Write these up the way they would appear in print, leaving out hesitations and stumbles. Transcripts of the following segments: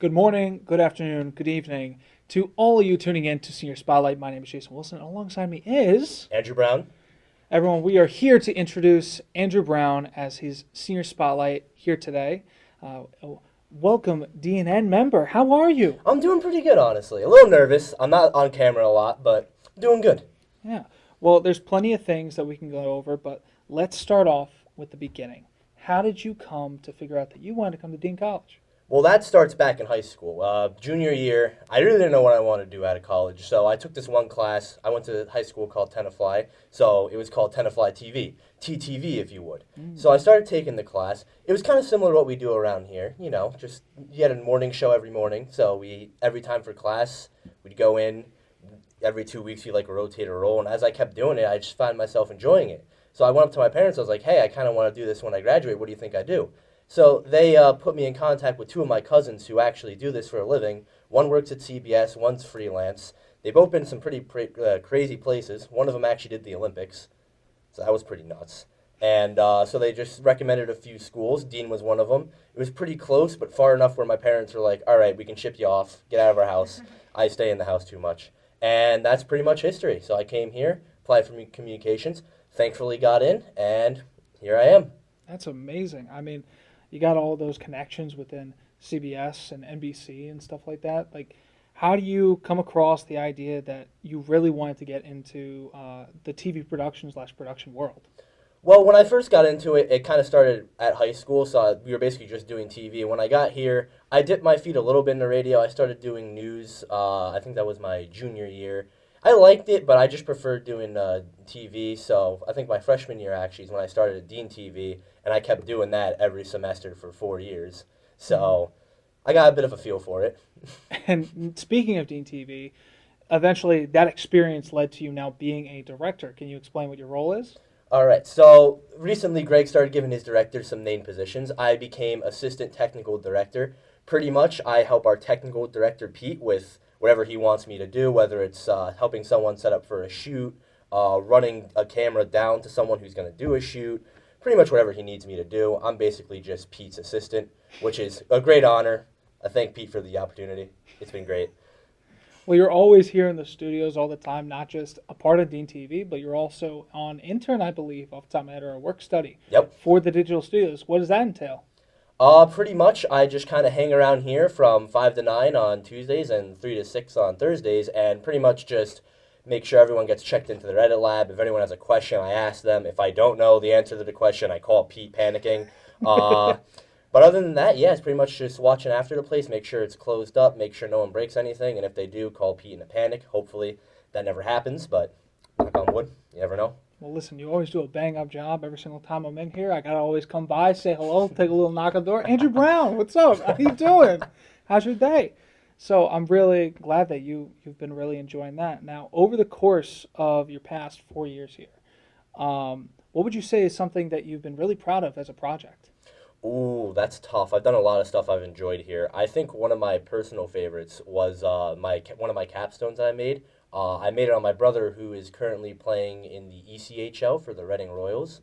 Good morning, good afternoon, good evening to all of you tuning in to Senior Spotlight. My name is Jason Wilson. Alongside me is Andrew Brown. everyone. We are here to introduce Andrew Brown as his Senior Spotlight here today. Uh, Welcome, DNN member. How are you? I'm doing pretty good, honestly. A little nervous. I'm not on camera a lot, but doing good. Yeah. Well, there's plenty of things that we can go over, but let's start off with the beginning. How did you come to figure out that you wanted to come to Dean College? Well, that starts back in high school. Junior year, I really didn't know what I wanted to do out of college, so I took this one class. I went to high school called Tenafly, so it was called Tenafly TV, TTV if you would. So I started taking the class. It was kind of similar to what we do around here, just you had a morning show every morning, so every time for class, we'd go in, every 2 weeks we rotate a role, and as I kept doing it, I just found myself enjoying it. So I went up to my parents, I was like, hey, I kind of want to do this when I graduate, what do you think I do? So they put me in contact with two of my cousins who actually do this for a living. One works at CBS, one's freelance. They've both been in some pretty crazy places. One of them actually did the Olympics, so that was pretty nuts. And so they just recommended a few schools. Dean was one of them. It was pretty close, but far enough where my parents were like, all right, we can ship you off. Get out of our house. I stay in the house too much. And that's pretty much history. So I came here, applied for communications, thankfully got in, and here I am. That's amazing. I mean, you got all those connections within CBS and NBC and stuff like that. Like, how do you come across the idea that you really wanted to get into the TV production/production world? Well, when I first got into it, it kind of started at high school, so we were basically just doing TV. When I got here, I dipped my feet a little bit in the radio. I started doing news. I think that was my junior year. I liked it, but I just preferred doing TV. So I think my freshman year actually is when I started at Dean TV, and I kept doing that every semester for 4 years. So I got a bit of a feel for it. And speaking of Dean TV, eventually that experience led to you now being a director. Can you explain what your role is? All right, so recently Greg started giving his directors some named positions. I became assistant technical director. Pretty much, I help our technical director, Pete, with whatever he wants me to do, whether it's helping someone set up for a shoot, running a camera down to someone who's going to do a shoot, pretty much whatever he needs me to do. I'm basically just Pete's assistant, which is a great honor. I thank Pete for the opportunity. It's been great. Well, you're always here in the studios all the time, not just a part of Dean TV, but you're also on intern, I believe, off the top of my head, or a work study Yep. for the digital studios. What does that entail? Pretty much, I just kind of hang around here from 5 to 9 on Tuesdays and 3 to 6 on Thursdays, and pretty much just make sure everyone gets checked into their edit lab. If anyone has a question, I ask them. If I don't know the answer to the question, I call Pete panicking. But other than that, yeah, it's pretty much just watching after the place, make sure it's closed up, make sure no one breaks anything, and if they do, call Pete in a panic. Hopefully that never happens, but knock on wood, you never know. Well, listen, you always do a bang-up job every single time I'm in here. I got to always come by, say hello, take a little knock on the door. Andrew Brown, what's up? How you doing? How's your day? So I'm really glad that you've been really enjoying that. Now, over the course of your past 4 years here, what would you say is something that you've been really proud of as a project? Ooh, that's tough. I've done a lot of stuff I've enjoyed here. I think one of my personal favorites was one of my capstones that I made. I made it on my brother, who is currently playing in the ECHL for the Reading Royals.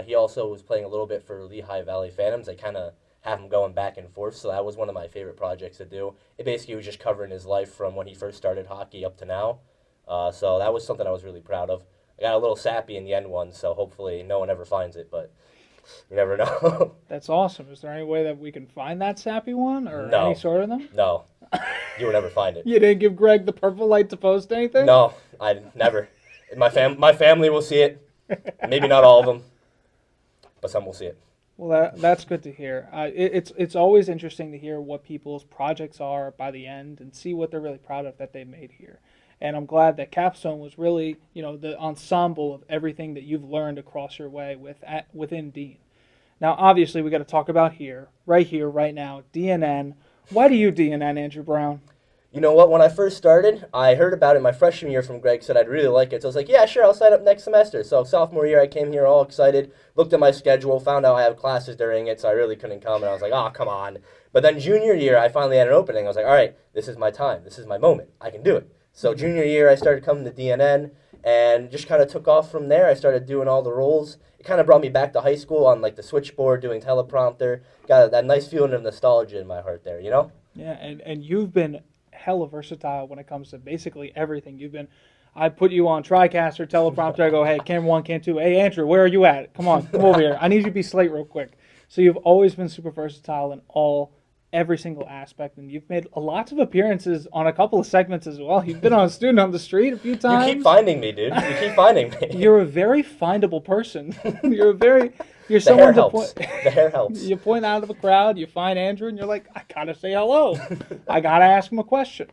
He also was playing a little bit for Lehigh Valley Phantoms. They kind of have him going back and forth, so that was one of my favorite projects to do. It basically was just covering his life from when he first started hockey up to now. So that was something I was really proud of. I got a little sappy in the end one, so hopefully no one ever finds it, but you never know. That's awesome. Is there any way that we can find that sappy one or No. any sort of them? No, you will never find it. You didn't give Greg the purple light to post anything? No, I never. My family will see it. Maybe not all of them, but some will see it. Well, that's good to hear. It's always interesting to hear what people's projects are by the end and see what they're really proud of that they made here. And I'm glad that Capstone was really, the ensemble of everything that you've learned across your way within Dean. Now, obviously, we got to talk about here, right now, DNN. Why do you DNN, Andrew Brown? You know what? When I first started, I heard about it my freshman year from Greg, said I'd really like it. So I was like, yeah, sure, I'll sign up next semester. So sophomore year, I came here all excited, looked at my schedule, found out I have classes during it, so I really couldn't come. And I was like, oh, come on. But then junior year, I finally had an opening. I was like, all right, this is my time. This is my moment. I can do it. So junior year, I started coming to DNN and just kind of took off from there. I started doing all the roles. It kind of brought me back to high school on like the switchboard, doing teleprompter. Got that nice feeling of nostalgia in my heart there, you know? Yeah, and you've been hella versatile when it comes to basically everything. I put you on TriCaster, teleprompter. I go, hey, cam one, cam two. Hey, Andrew, where are you at? Come on, come over here. I need you to be Slate real quick. So you've always been super versatile in every single aspect, and you've made lots of appearances on a couple of segments as well. You've been on a student on the street a few times. You keep finding me, dude. You keep finding me. You're a very findable person. You're The someone hair to helps. point. The hair helps. You point out of a crowd, you find Andrew, and you're like, I gotta say hello. I gotta ask him a question.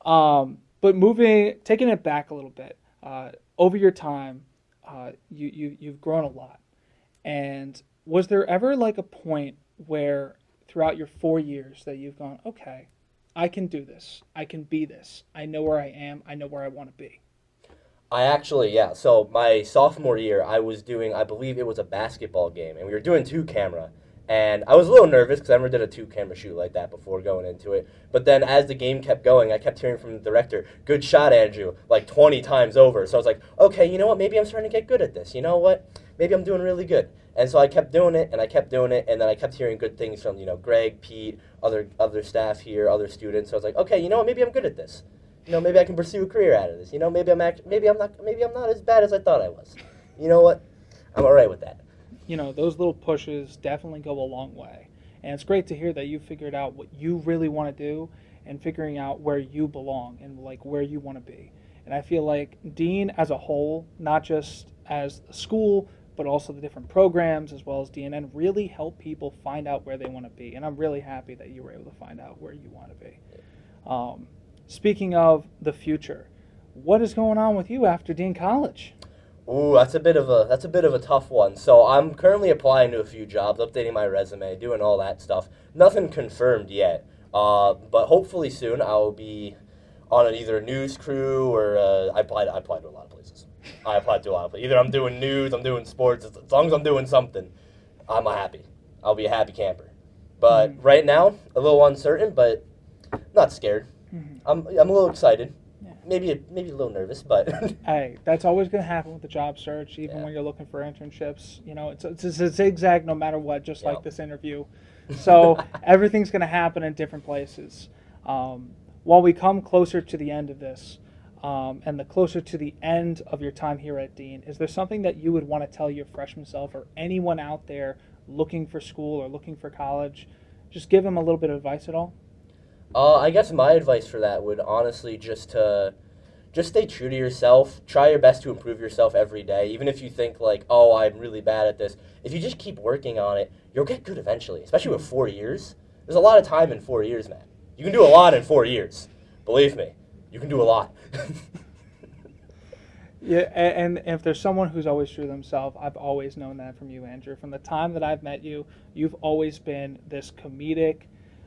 But taking it back a little bit, over your time, you've grown a lot. And was there ever like a point where throughout your 4 years that you've gone, okay, I can do this. I can be this. I know where I am. I know where I want to be. I actually, yeah. So my sophomore year, I was doing, I believe it was a basketball game, and we were doing 2-camera. And I was a little nervous because I never did a 2-camera shoot like that before going into it. But then as the game kept going, I kept hearing from the director, good shot, Andrew, like 20 times over. So I was like, okay, you know what? Maybe I'm starting to get good at this. You know what? Maybe I'm doing really good. And so I kept doing it, and I kept doing it, and then I kept hearing good things from, Greg, Pete, other staff here, other students. So I was like, okay, you know what? Maybe I'm good at this. Maybe I can pursue a career out of this. Maybe I'm not as bad as I thought I was. You know what? I'm all right with that. Those little pushes definitely go a long way. And it's great to hear that you figured out what you really want to do and figuring out where you belong and like where you want to be. And I feel like Dean as a whole, not just as a school, but also the different programs as well as DNN really help people find out where they want to be. And I'm really happy that you were able to find out where you want to be. Speaking of the future, what is going on with you after Dean College? Ooh, that's a bit of a tough one. So I'm currently applying to a few jobs, updating my resume, doing all that stuff. Nothing confirmed yet, but hopefully soon I'll be on either a news crew or I applied to a lot of places. I applied to a lot of places. Either I'm doing news, I'm doing sports. As long as I'm doing something, I'm happy. I'll be a happy camper. But right now, a little uncertain, but not scared. I'm a little excited. Maybe a little nervous, but hey, that's always going to happen with the job search, even when you're looking for internships. It's a zigzag no matter what, just like this interview. So everything's going to happen in different places. While we come closer to the end of this, and the closer to the end of your time here at Dean, is there something that you would want to tell your freshman self or anyone out there looking for school or looking for college? Just give them a little bit of advice at all? I guess my advice for that would honestly just stay true to yourself. Try your best to improve yourself every day. Even if you think like, oh, I'm really bad at this. If you just keep working on it, you'll get good eventually, especially with 4 years. There's a lot of time in 4 years, man. You can do a lot in 4 years. Believe me, you can do a lot. Yeah, and if there's someone who's always true to themselves, I've always known that from you, Andrew. From the time that I've met you, you've always been this comedic,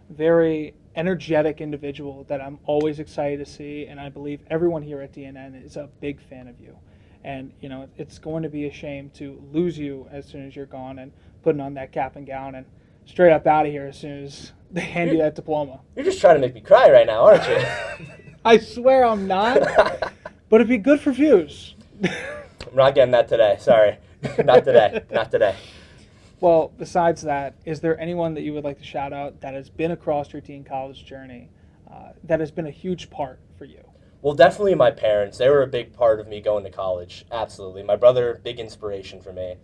very energetic individual that I'm always excited to see, and I believe everyone here at DNN is a big fan of you. And it's going to be a shame to lose you as soon as you're gone and putting on that cap and gown and straight up out of here as soon as they hand you that diploma. You're just trying to make me cry right now, aren't you? I swear I'm not, but it'd be good for views. I'm not getting that today. Sorry, not today. Not today. Well, besides that, is there anyone that you would like to shout out that has been across your teen college journey that has been a huge part for you? Well, definitely my parents. They were a big part of me going to college. Absolutely. My brother, big inspiration for me.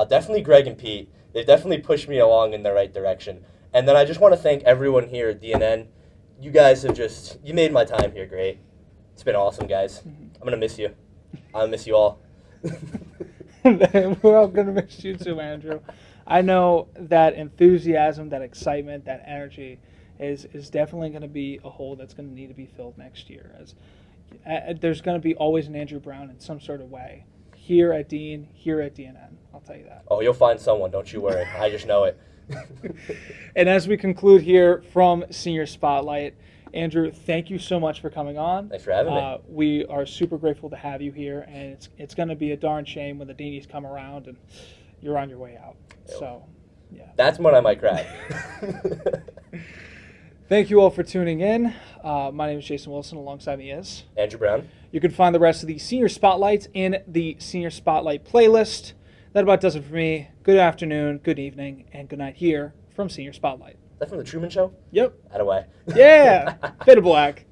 Definitely Greg and Pete. They definitely pushed me along in the right direction. And then I just want to thank everyone here at DNN. You guys you made my time here great. It's been awesome, guys. I'm going to miss you. I'll miss you all. We're all going to miss you too, Andrew. I know that enthusiasm, that excitement, that energy is definitely going to be a hole that's going to need to be filled next year. As there's going to be always an Andrew Brown in some sort of way here at Dean, here at DNN. I'll tell you that. Oh, you'll find someone. Don't you worry. I just know it. And as we conclude here from Senior Spotlight, Andrew, thank you so much for coming on. Thanks for having me. We are super grateful to have you here, and it's going to be a darn shame when the Deanies come around and you're on your way out. So, yeah. That's when I might cry. Thank you all for tuning in. My name is Jason Wilson. Alongside me is Andrew Brown. You can find the rest of the Senior Spotlights in the Senior Spotlight playlist. That about does it for me. Good afternoon, good evening, and good night here from Senior Spotlight. that from the Truman Show? Yep. Out of way. Yeah. Fade to black.